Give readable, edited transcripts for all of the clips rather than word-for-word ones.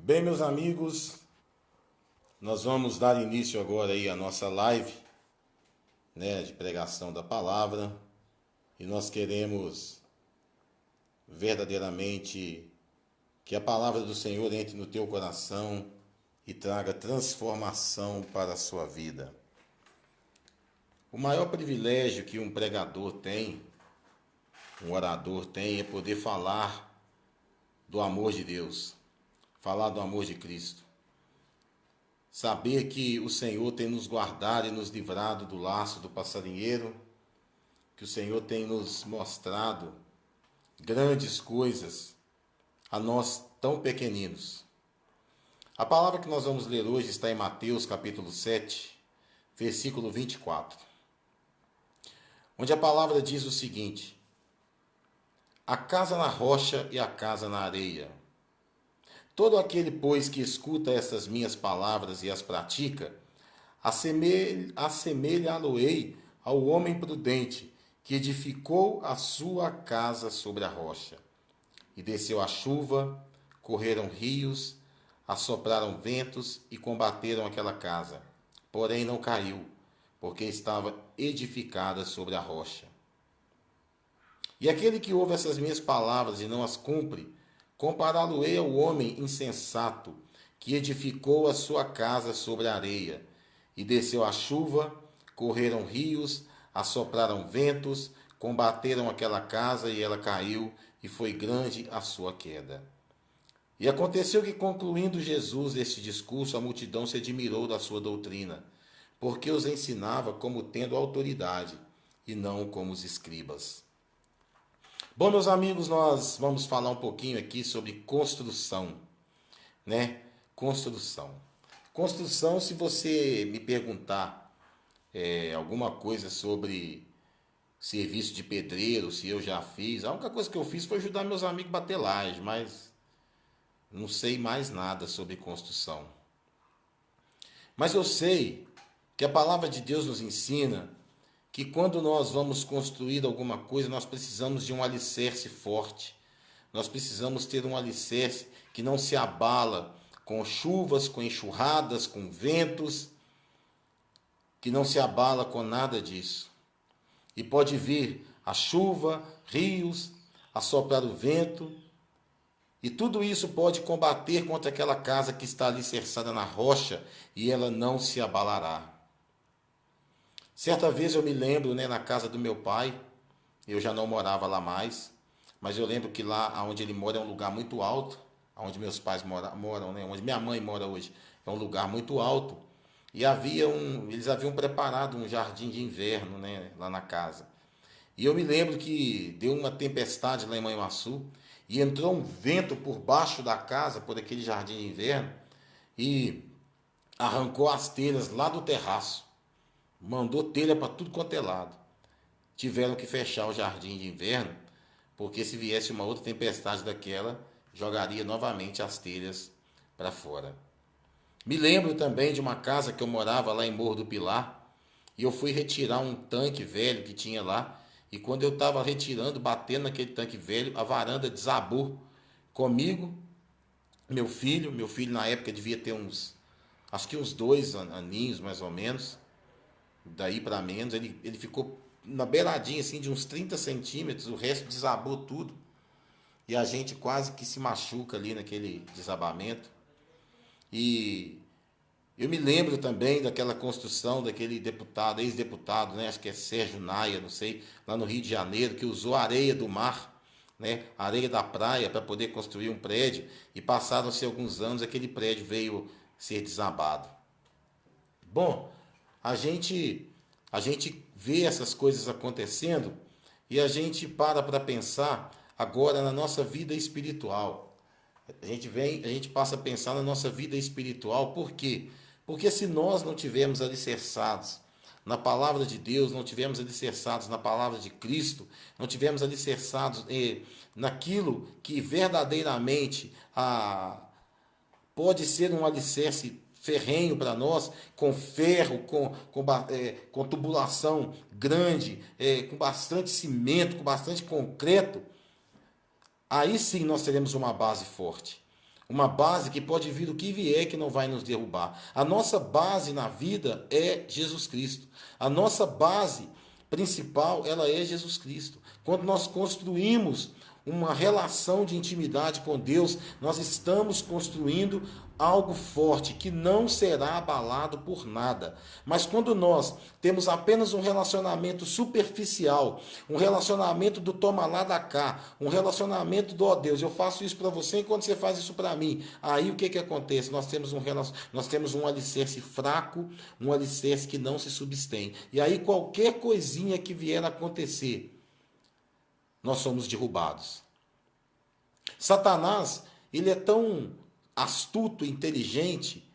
Bem, meus amigos, nós vamos dar início agora aí à nossa live, de pregação da palavra, e nós queremos verdadeiramente que a palavra do Senhor entre no teu coração e traga transformação para a sua vida. O maior privilégio que um pregador tem, um orador tem, é poder falar do amor de Deus, falar do amor de Cristo. Saber que o Senhor tem nos guardado e nos livrado do laço do passarinheiro, que o Senhor tem nos mostrado grandes coisas a nós tão pequeninos. A palavra que nós vamos ler hoje está em Mateus capítulo 7, versículo 24, onde a palavra diz o seguinte: a casa na rocha e a casa na areia. Todo aquele, pois, que escuta essas minhas palavras e as pratica, assemelhá-lo-ei ao homem prudente que edificou a sua casa sobre a rocha. E desceu a chuva, correram rios, assopraram ventos e combateram aquela casa. Porém não caiu, porque estava edificada sobre a rocha. E aquele que ouve essas minhas palavras e não as cumpre, compará-lo-ei ao homem insensato, que edificou a sua casa sobre a areia. E desceu a chuva, correram rios, assopraram ventos, combateram aquela casa e ela caiu, e foi grande a sua queda. E aconteceu que, concluindo Jesus este discurso, a multidão se admirou da sua doutrina, porque os ensinava como tendo autoridade, e não como os escribas. Bom, meus amigos, nós vamos falar um pouquinho aqui sobre construção, Construção. Construção, se você me perguntar alguma coisa sobre serviço de pedreiro, se eu já fiz, a única coisa que eu fiz foi ajudar meus amigos a bater laje, mas não sei mais nada sobre construção. Mas eu sei que a palavra de Deus nos ensina que quando nós vamos construir alguma coisa, nós precisamos de um alicerce forte. Nós precisamos ter um alicerce que não se abala com chuvas, com enxurradas, com ventos, que não se abala com nada disso. E pode vir a chuva, rios, assoprar o vento, e tudo isso pode combater contra aquela casa que está alicerçada na rocha, e ela não se abalará. Certa vez eu me lembro, na casa do meu pai, eu já não morava lá mais, mas eu lembro que lá onde ele mora é um lugar muito alto, onde meus pais moram, onde minha mãe mora hoje, é um lugar muito alto, e eles haviam preparado um jardim de inverno, lá na casa. E eu me lembro que deu uma tempestade lá em Manhuaçu, e entrou um vento por baixo da casa, por aquele jardim de inverno, e arrancou as telhas lá do terraço. Mandou telha para tudo quanto é lado. Tiveram que fechar o jardim de inverno, porque se viesse uma outra tempestade daquela, jogaria novamente as telhas para fora. Me lembro também de uma casa que eu morava lá em Morro do Pilar, e eu fui retirar um tanque velho que tinha lá, e quando eu estava retirando, batendo naquele tanque velho, a varanda desabou comigo, meu filho na época devia ter acho que uns 2 aninhos mais ou menos, daí para menos, ele ficou na beiradinha assim de uns 30 centímetros, o resto desabou tudo, e a gente quase que se machuca ali naquele desabamento. E eu me lembro também daquela construção daquele deputado, ex-deputado, acho que é Sérgio Naia, não sei, lá no Rio de Janeiro, que usou areia do mar, areia da praia para poder construir um prédio, e passaram-se alguns anos, aquele prédio veio ser desabado. Bom, a gente vê essas coisas acontecendo e a gente para pensar agora na nossa vida espiritual. A gente passa a pensar na nossa vida espiritual. Por quê? Porque se nós não tivermos alicerçados na palavra de Deus, não tivermos alicerçados na palavra de Cristo, não tivermos alicerçados naquilo que verdadeiramente pode ser um alicerce ferrenho para nós, com ferro, com tubulação grande, com bastante cimento, com bastante concreto, aí sim nós teremos uma base forte. Uma base que pode vir o que vier, que não vai nos derrubar. A nossa base na vida é Jesus Cristo. A nossa base principal, ela é Jesus Cristo. Quando nós construímos uma relação de intimidade com Deus, nós estamos construindo algo forte que não será abalado por nada. Mas quando nós temos apenas um relacionamento superficial, um relacionamento do toma lá da cá, um relacionamento do ó Deus, eu faço isso para você enquanto você faz isso para mim. Aí o que acontece? Nós temos um alicerce fraco, um alicerce que não se substém. E aí qualquer coisinha que vier a acontecer, nós somos derrubados. Satanás, ele é tão astuto, inteligente,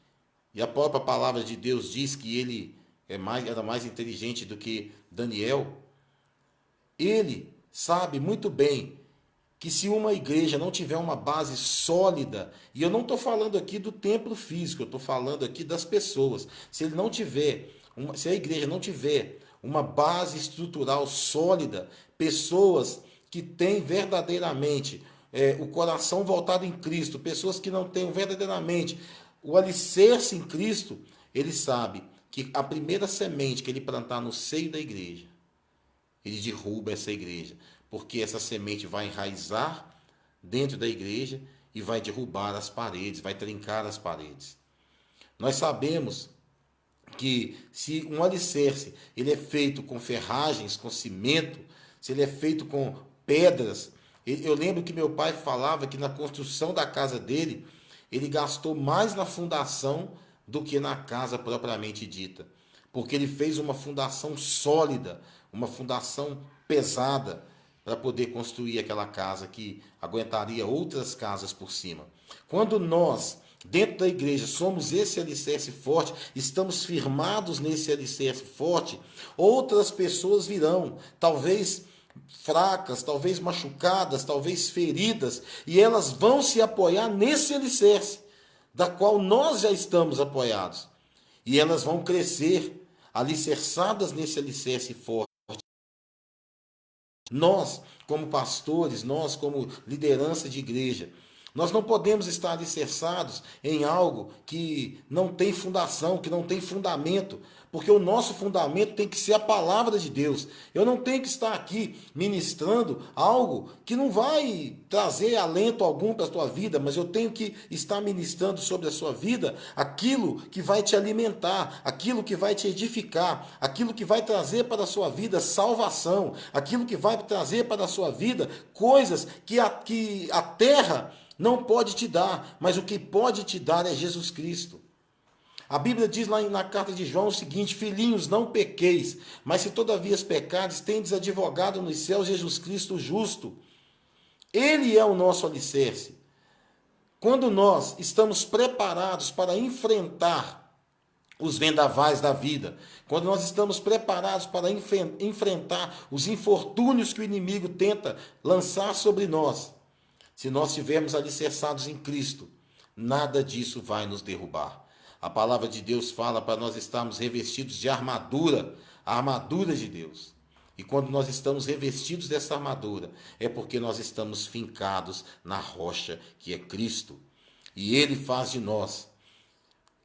e a própria palavra de Deus diz que ele era mais inteligente do que Daniel. Ele sabe muito bem que se uma igreja não tiver uma base sólida, e eu não estou falando aqui do templo físico, eu estou falando aqui das pessoas. Se a igreja não tiver uma base estrutural sólida, pessoas que têm verdadeiramente o coração voltado em Cristo, pessoas que não têm verdadeiramente o alicerce em Cristo, ele sabe que a primeira semente que ele plantar no seio da igreja, ele derruba essa igreja, porque essa semente vai enraizar dentro da igreja e vai derrubar as paredes, vai trincar as paredes. Nós sabemos que se um alicerce ele é feito com ferragens, com cimento, se ele é feito com pedras, eu lembro que meu pai falava que na construção da casa dele, ele gastou mais na fundação do que na casa propriamente dita, porque ele fez uma fundação sólida, uma fundação pesada, para poder construir aquela casa que aguentaria outras casas por cima. Quando nós, dentro da igreja, somos esse alicerce forte, estamos firmados nesse alicerce forte, outras pessoas virão, talvez fracas, talvez machucadas, talvez feridas, e elas vão se apoiar nesse alicerce, da qual nós já estamos apoiados. E elas vão crescer, alicerçadas nesse alicerce forte. Nós, como pastores, nós, como liderança de igreja, nós não podemos estar alicerçados em algo que não tem fundação, que não tem fundamento, porque o nosso fundamento tem que ser a palavra de Deus. Eu não tenho que estar aqui ministrando algo que não vai trazer alento algum para a tua vida, mas eu tenho que estar ministrando sobre a sua vida aquilo que vai te alimentar, aquilo que vai te edificar, aquilo que vai trazer para a sua vida salvação, aquilo que vai trazer para a sua vida coisas que a terra não pode te dar, mas o que pode te dar é Jesus Cristo. A Bíblia diz lá na carta de João o seguinte: filhinhos, não pequeis, mas se todavia pecares, tendes advogado nos céus Jesus Cristo justo. Ele é o nosso alicerce. Quando nós estamos preparados para enfrentar os vendavais da vida, quando nós estamos preparados para enfrentar os infortúnios que o inimigo tenta lançar sobre nós, se nós estivermos alicerçados em Cristo, nada disso vai nos derrubar. A palavra de Deus fala para nós estarmos revestidos de armadura, a armadura de Deus. E quando nós estamos revestidos dessa armadura, é porque nós estamos fincados na rocha que é Cristo. E Ele faz de nós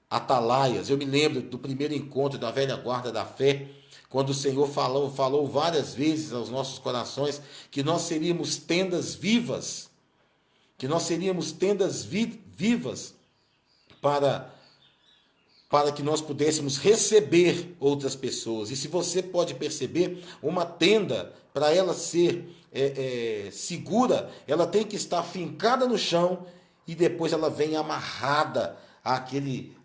atalaias. Eu me lembro do primeiro encontro da velha guarda da fé, quando o Senhor falou várias vezes aos nossos corações que nós seríamos tendas vivas, que nós seríamos tendas vivas para que nós pudéssemos receber outras pessoas. E se você pode perceber, uma tenda, para ela ser segura, ela tem que estar fincada no chão e depois ela vem amarrada àquele,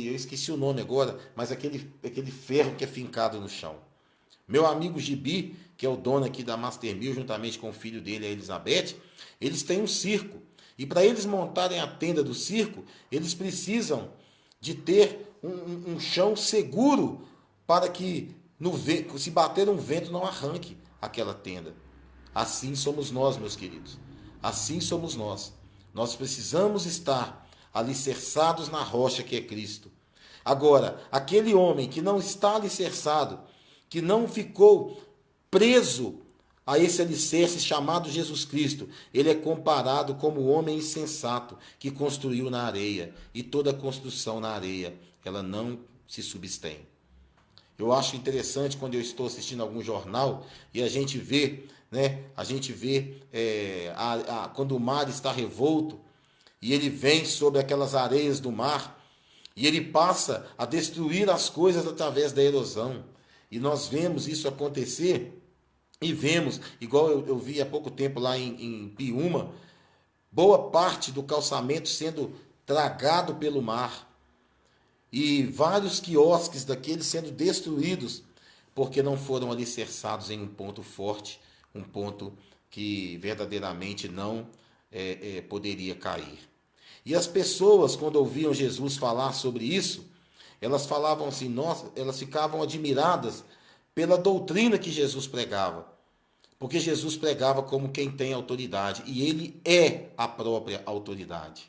eu esqueci o nome agora, mas aquele ferro que é fincado no chão. Meu amigo Gibi, que é o dono aqui da Master Mill, juntamente com o filho dele, a Elizabeth, eles têm um circo. E para eles montarem a tenda do circo, eles precisam de ter um chão seguro para que, se bater um vento, não arranque aquela tenda. Assim somos nós, meus queridos. Assim somos nós. Nós precisamos estar alicerçados na rocha que é Cristo. Agora, aquele homem que não está alicerçado, que não ficou preso a esse alicerce chamado Jesus Cristo, ele é comparado como o homem insensato que construiu na areia, e toda construção na areia, ela não se substém. Eu acho interessante quando eu estou assistindo algum jornal e a gente vê, né? A gente vê quando o mar está revolto e ele vem sobre aquelas areias do mar e ele passa a destruir as coisas através da erosão. E nós vemos isso acontecer e vemos, igual eu vi há pouco tempo lá em Piúma, boa parte do calçamento sendo tragado pelo mar. E vários quiosques daqueles sendo destruídos porque não foram alicerçados em um ponto forte, um ponto que verdadeiramente não poderia cair. E as pessoas, quando ouviam Jesus falar sobre isso, elas falavam assim, nossa, elas ficavam admiradas pela doutrina que Jesus pregava. Porque Jesus pregava como quem tem autoridade, e ele é a própria autoridade.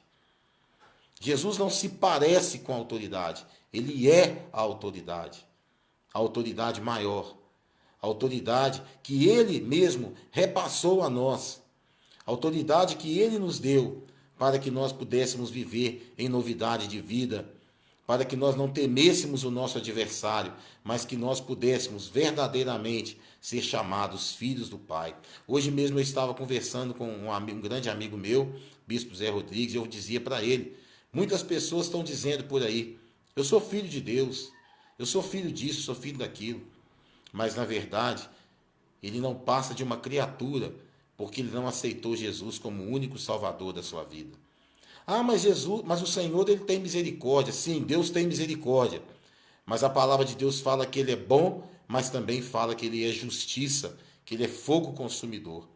Jesus não se parece com a autoridade, ele é a autoridade maior, a autoridade que ele mesmo repassou a nós, a autoridade que ele nos deu para que nós pudéssemos viver em novidade de vida, para que nós não temêssemos o nosso adversário, mas que nós pudéssemos verdadeiramente ser chamados filhos do Pai. Hoje mesmo eu estava conversando com um grande amigo meu, Bispo Zé Rodrigues, e eu dizia para ele, muitas pessoas estão dizendo por aí, eu sou filho de Deus, eu sou filho disso, sou filho daquilo. Mas na verdade, ele não passa de uma criatura, porque ele não aceitou Jesus como o único salvador da sua vida. Ah, mas o Senhor, ele tem misericórdia. Sim, Deus tem misericórdia. Mas a palavra de Deus fala que ele é bom, mas também fala que ele é justiça, que ele é fogo consumidor.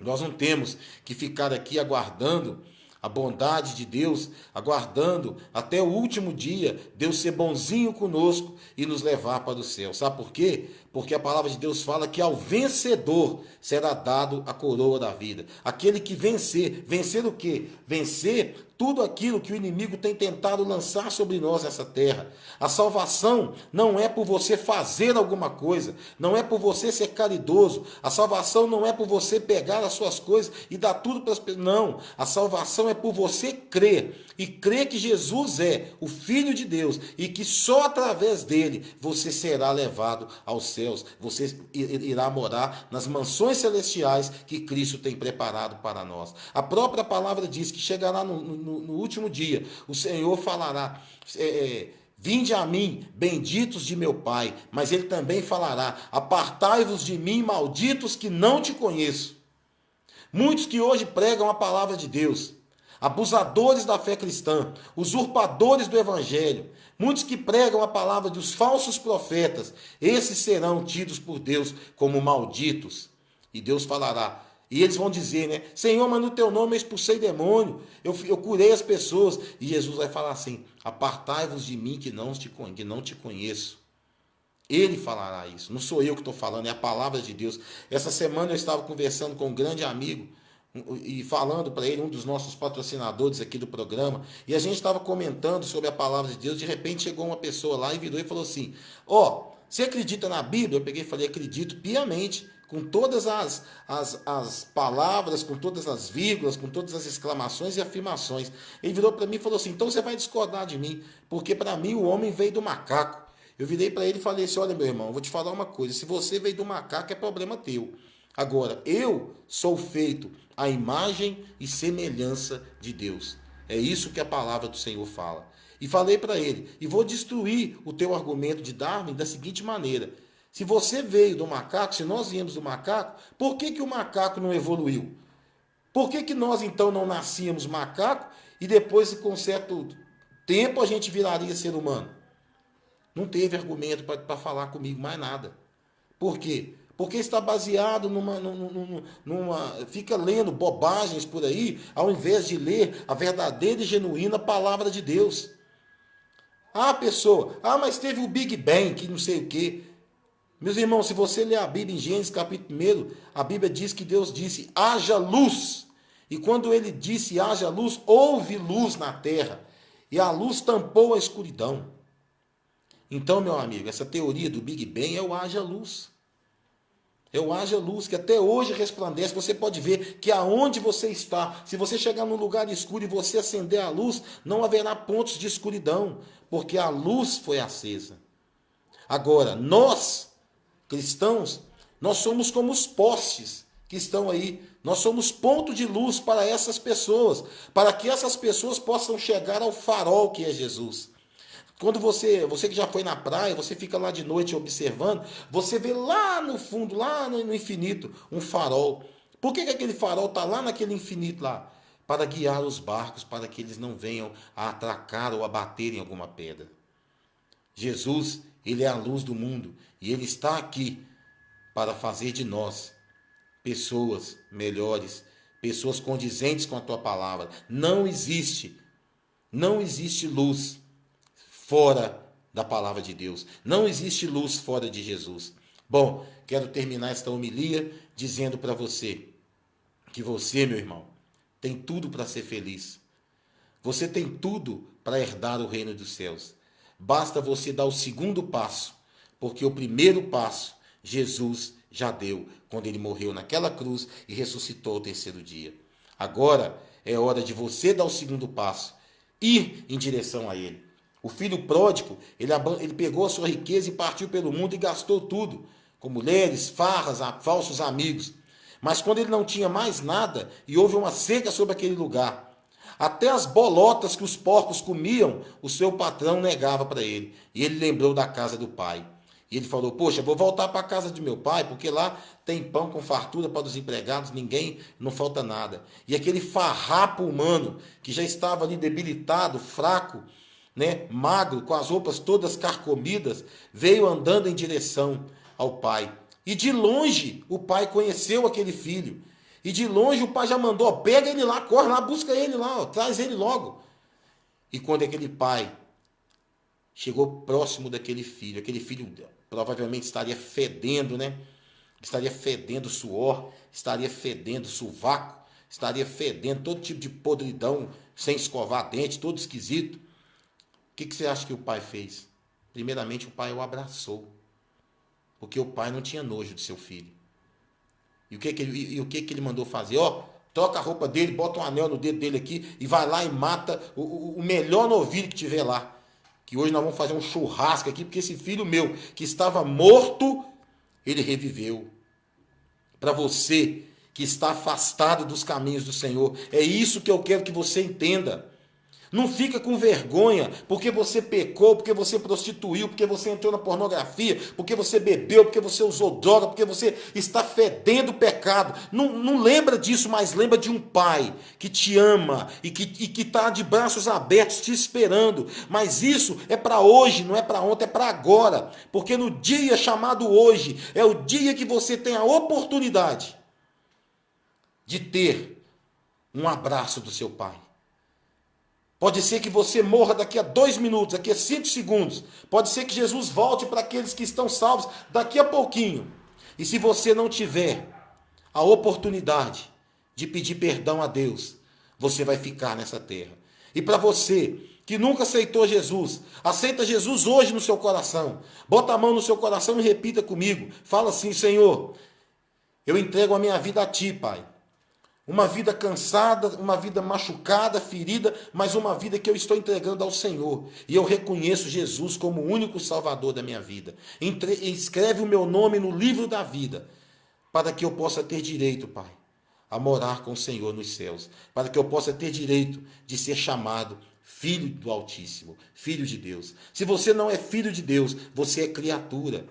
Nós não temos que ficar aqui aguardando a bondade de Deus, aguardando até o último dia Deus ser bonzinho conosco e nos levar para o céu. Sabe por quê? Porque a palavra de Deus fala que ao vencedor será dado a coroa da vida. Aquele que vencer, vencer o quê? Vencer tudo aquilo que o inimigo tem tentado lançar sobre nós nessa terra. A salvação não é por você fazer alguma coisa, não é por você ser caridoso, a salvação não é por você pegar as suas coisas e dar tudo para as pessoas, não. A salvação é por você crer, e crer que Jesus é o Filho de Deus e que só através dele você será levado aos céus, você irá morar nas mansões celestiais que Cristo tem preparado para nós. A própria palavra diz que chegará no último dia, o Senhor falará, vinde a mim, benditos de meu Pai, mas ele também falará, apartai-vos de mim, malditos que não te conheço. Muitos que hoje pregam a palavra de Deus, abusadores da fé cristã, usurpadores do evangelho, muitos que pregam a palavra dos falsos profetas, esses serão tidos por Deus como malditos. E Deus falará, e eles vão dizer, né? Senhor, mas no teu nome eu expulsei demônio, eu curei as pessoas. E Jesus vai falar assim, apartai-vos de mim que não te conheço. Ele falará isso, não sou eu que estou falando, é a palavra de Deus. Essa semana eu estava conversando com um grande amigo e falando para ele, um dos nossos patrocinadores aqui do programa, e a gente estava comentando sobre a palavra de Deus. De repente chegou uma pessoa lá e virou e falou assim, você acredita na Bíblia? Eu peguei e falei, acredito piamente, com todas as palavras, com todas as vírgulas, com todas as exclamações e afirmações. Ele virou para mim e falou assim, então você vai discordar de mim, porque para mim o homem veio do macaco. Eu virei para ele e falei assim, olha meu irmão, eu vou te falar uma coisa, se você veio do macaco é problema teu. Agora, eu sou feito à imagem e semelhança de Deus. É isso que a palavra do Senhor fala. E falei para ele, e vou destruir o teu argumento de Darwin da seguinte maneira. Se você veio do macaco, se nós viemos do macaco, por que o macaco não evoluiu? Por que nós então não nascíamos macaco e depois, com certo tempo, a gente viraria ser humano? Não teve argumento para falar comigo mais nada. Por quê? Porque está baseado fica lendo bobagens por aí, ao invés de ler a verdadeira e genuína palavra de Deus. Mas teve o Big Bang, que não sei o quê. Meus irmãos, se você ler a Bíblia em Gênesis capítulo 1, a Bíblia diz que Deus disse, haja luz. E quando ele disse, haja luz, houve luz na terra. E a luz tampou a escuridão. Então, meu amigo, essa teoria do Big Bang é o haja luz. É o haja luz que até hoje resplandece. Você pode ver que aonde você está, se você chegar num lugar escuro e você acender a luz, não haverá pontos de escuridão, porque a luz foi acesa. Agora, nós, cristãos, nós somos como os postes que estão aí. Nós somos ponto de luz para essas pessoas, para que essas pessoas possam chegar ao farol que é Jesus. Quando você que já foi na praia, você fica lá de noite observando, você vê lá no fundo, lá no infinito, um farol. Por que aquele farol está lá naquele infinito lá? Para guiar os barcos, para que eles não venham a atracar ou a bater em alguma pedra. Jesus, ele é a luz do mundo e ele está aqui para fazer de nós pessoas melhores, pessoas condizentes com a tua palavra. Não existe luz fora da palavra de Deus. Não existe luz fora de Jesus. Bom, quero terminar esta homilia dizendo para você que você, meu irmão, tem tudo para ser feliz. Você tem tudo para herdar o reino dos céus. Basta você dar o segundo passo, porque o primeiro passo Jesus já deu quando ele morreu naquela cruz e ressuscitou ao terceiro dia. Agora é hora de você dar o segundo passo, ir em direção a ele. O filho pródigo, ele pegou a sua riqueza e partiu pelo mundo e gastou tudo, com mulheres, farras, falsos amigos. Mas quando ele não tinha mais nada e houve uma seca sobre aquele lugar, até as bolotas que os porcos comiam, o seu patrão negava para ele. E ele lembrou da casa do pai. E ele falou, poxa, vou voltar para a casa de meu pai, porque lá tem pão com fartura para os empregados, não falta nada. E aquele farrapo humano, que já estava ali debilitado, fraco, né, magro, com as roupas todas carcomidas, veio andando em direção ao pai. E de longe o pai conheceu aquele filho. E de longe o pai já mandou, ó, pega ele lá, corre lá, busca ele lá, ó, traz ele logo. E quando aquele pai chegou próximo daquele filho, aquele filho provavelmente estaria fedendo, né? Estaria fedendo suor, estaria fedendo sovaco, estaria fedendo todo tipo de podridão, sem escovar dente, todo esquisito. O que você acha que o pai fez? Primeiramente o pai o abraçou, porque o pai não tinha nojo de seu filho. E o que ele mandou fazer? Ó, troca a roupa dele, bota um anel no dedo dele aqui e vai lá e mata o melhor novilho que tiver lá. Que hoje nós vamos fazer um churrasco aqui, porque esse filho meu, que estava morto, ele reviveu. Para você que está afastado dos caminhos do Senhor, é isso que eu quero que você entenda. Não fica com vergonha porque você pecou, porque você prostituiu, porque você entrou na pornografia, porque você bebeu, porque você usou droga, porque você está fedendo pecado. Não lembra disso, mas lembra de um pai que te ama e que está de braços abertos te esperando. Mas isso é para hoje, não é para ontem, é para agora. Porque no dia chamado hoje é o dia que você tem a oportunidade de ter um abraço do seu pai. Pode ser que você morra daqui a 2 minutos, daqui a 5 segundos. Pode ser que Jesus volte para aqueles que estão salvos daqui a pouquinho. E se você não tiver a oportunidade de pedir perdão a Deus, você vai ficar nessa terra. E para você que nunca aceitou Jesus, aceita Jesus hoje no seu coração. Bota a mão no seu coração e repita comigo. Fala assim, Senhor, eu entrego a minha vida a Ti, Pai. Uma vida cansada, uma vida machucada, ferida, mas uma vida que eu estou entregando ao Senhor. E eu reconheço Jesus como o único Salvador da minha vida. Escreve o meu nome no livro da vida, para que eu possa ter direito, Pai, a morar com o Senhor nos céus. Para que eu possa ter direito de ser chamado Filho do Altíssimo, Filho de Deus. Se você não é filho de Deus, você é criatura.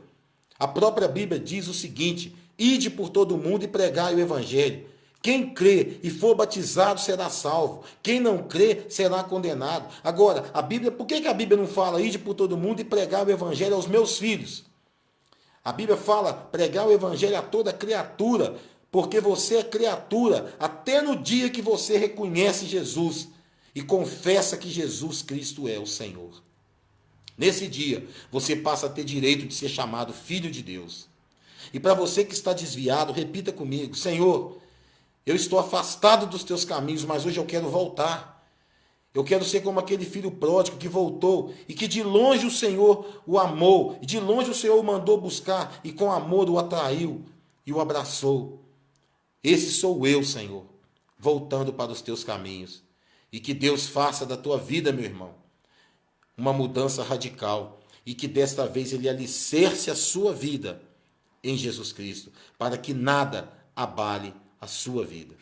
A própria Bíblia diz o seguinte, ide por todo o mundo e pregai o Evangelho. Quem crê e for batizado será salvo. Quem não crê será condenado. Agora, a Bíblia, por que a Bíblia não fala ide por todo mundo e pregar o evangelho aos meus filhos? A Bíblia fala pregar o evangelho a toda criatura, porque você é criatura até no dia que você reconhece Jesus e confessa que Jesus Cristo é o Senhor. Nesse dia, você passa a ter direito de ser chamado filho de Deus. E para você que está desviado, repita comigo, Senhor, eu estou afastado dos teus caminhos, mas hoje eu quero voltar. Eu quero ser como aquele filho pródigo que voltou e que de longe o Senhor o amou, e de longe o Senhor o mandou buscar e com amor o atraiu. e o abraçou. Esse sou eu, Senhor, voltando para os teus caminhos. E que Deus faça da tua vida, meu irmão, uma mudança radical. E que desta vez Ele alicerce a sua vida em Jesus Cristo, para que nada abale a sua vida.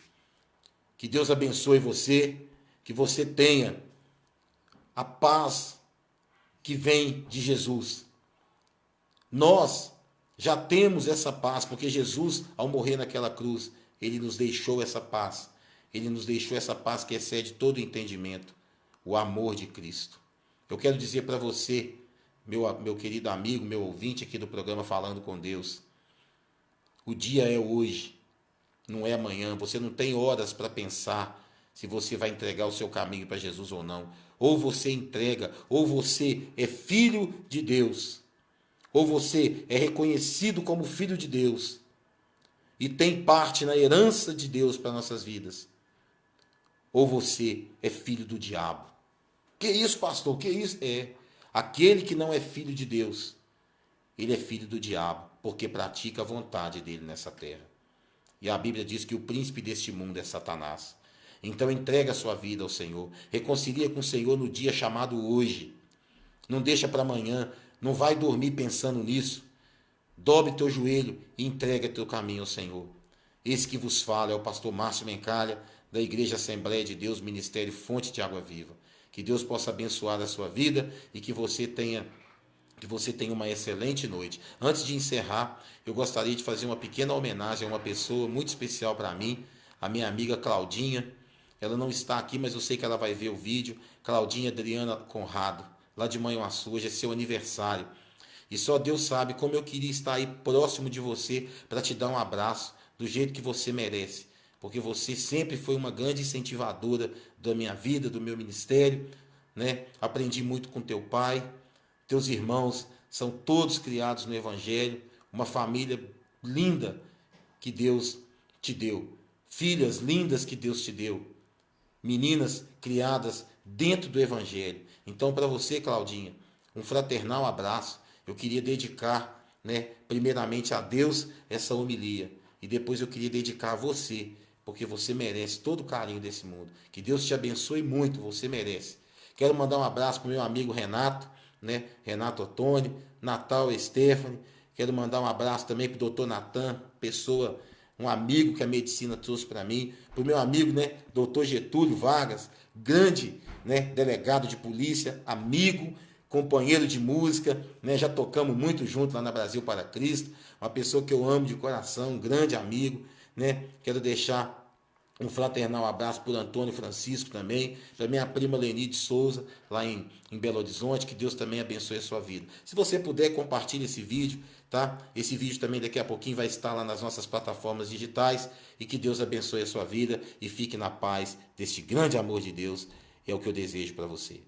Que Deus abençoe você, que você tenha a paz que vem de Jesus. Nós já temos essa paz, porque Jesus, ao morrer naquela cruz, Ele nos deixou essa paz. Ele nos deixou essa paz que excede todo o entendimento, o amor de Cristo. Eu quero dizer para você, meu querido amigo, meu ouvinte aqui do programa Falando com Deus, o dia é hoje, não é amanhã. Você não tem horas para pensar se você vai entregar o seu caminho para Jesus ou não. Ou você entrega, ou você é filho de Deus, ou você é reconhecido como filho de Deus e tem parte na herança de Deus para nossas vidas, ou você é filho do diabo. Que isso, pastor? Que isso? Aquele que não é filho de Deus, ele é filho do diabo, porque pratica a vontade dele nessa terra. E a Bíblia diz que o príncipe deste mundo é Satanás. Então entrega a sua vida ao Senhor. Reconcilia com o Senhor no dia chamado hoje. Não deixa para amanhã. Não vai dormir pensando nisso. Dobre teu joelho e entrega teu caminho ao Senhor. Esse que vos fala é o pastor Márcio Mencalha, da Igreja Assembleia de Deus, Ministério Fonte de Água Viva. Que Deus possa abençoar a sua vida e que você tenha uma excelente noite. Antes de encerrar, eu gostaria de fazer uma pequena homenagem a uma pessoa muito especial para mim, a minha amiga Claudinha. Ela não está aqui, mas eu sei que ela vai ver o vídeo. Claudinha Adriana Conrado, lá de Manhuaçu. Hoje é seu aniversário. E só Deus sabe como eu queria estar aí próximo de você para te dar um abraço do jeito que você merece. Porque você sempre foi uma grande incentivadora da minha vida, do meu ministério, né? Aprendi muito com teu pai. Teus irmãos são todos criados no Evangelho, uma família linda que Deus te deu, filhas lindas que Deus te deu, meninas criadas dentro do Evangelho. Então, para você, Claudinha, um fraternal abraço. Eu queria dedicar, primeiramente a Deus essa homilia, e depois eu queria dedicar a você, porque você merece todo o carinho desse mundo. Que Deus te abençoe muito, você merece. Quero mandar um abraço para o meu amigo Renato, Renato Ottoni, Natal Stephanie. Quero mandar um abraço também para o doutor Natan, pessoa, um amigo que a medicina trouxe para mim. Para o meu amigo, doutor Getúlio Vargas, grande, delegado de polícia, amigo, companheiro de música, já tocamos muito junto lá na Brasil para Cristo. Uma pessoa que eu amo de coração, um grande amigo. Quero deixar um fraternal abraço por Antônio Francisco também, para minha prima Leni de Souza, lá em Belo Horizonte. Que Deus também abençoe a sua vida. Se você puder, compartilhe esse vídeo, tá? Esse vídeo também daqui a pouquinho vai estar lá nas nossas plataformas digitais. E que Deus abençoe a sua vida e fique na paz deste grande amor de Deus. É o que eu desejo para você.